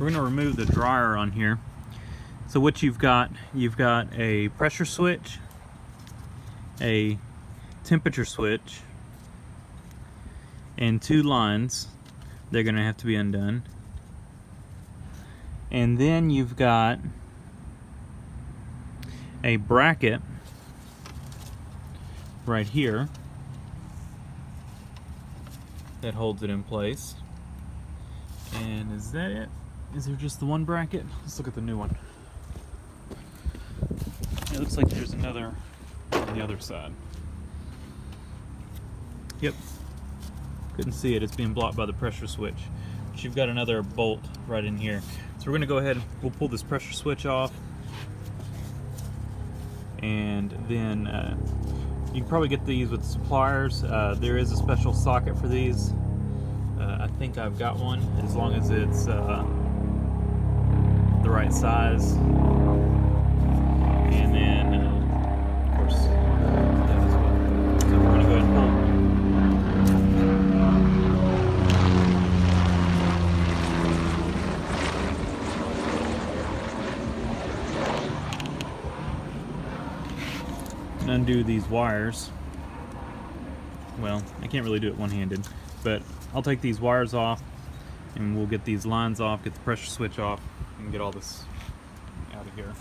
We're going to remove the dryer on here. So what you've got a pressure switch, a temperature switch, and two lines. They're going to have to be undone. And then you've got a bracket right here that holds it in place. And is that it? Is there just the one bracket? Let's look at the new one. It looks like there's another on the other side. Yep. Couldn't see it. It's being blocked by the pressure switch. But you've got another bolt right in here. So we're going to go ahead, we'll pull this pressure switch off. And then you can probably get these with suppliers. There is a special socket for these. I think I've got one, as long as it's the right size. And then, of course, that as well. So we're going to go ahead and pull. And undo these wires. Well, I can't really do it one-handed, but I'll take these wires off and we'll get these lines off, get the pressure switch off, and get all this out of here.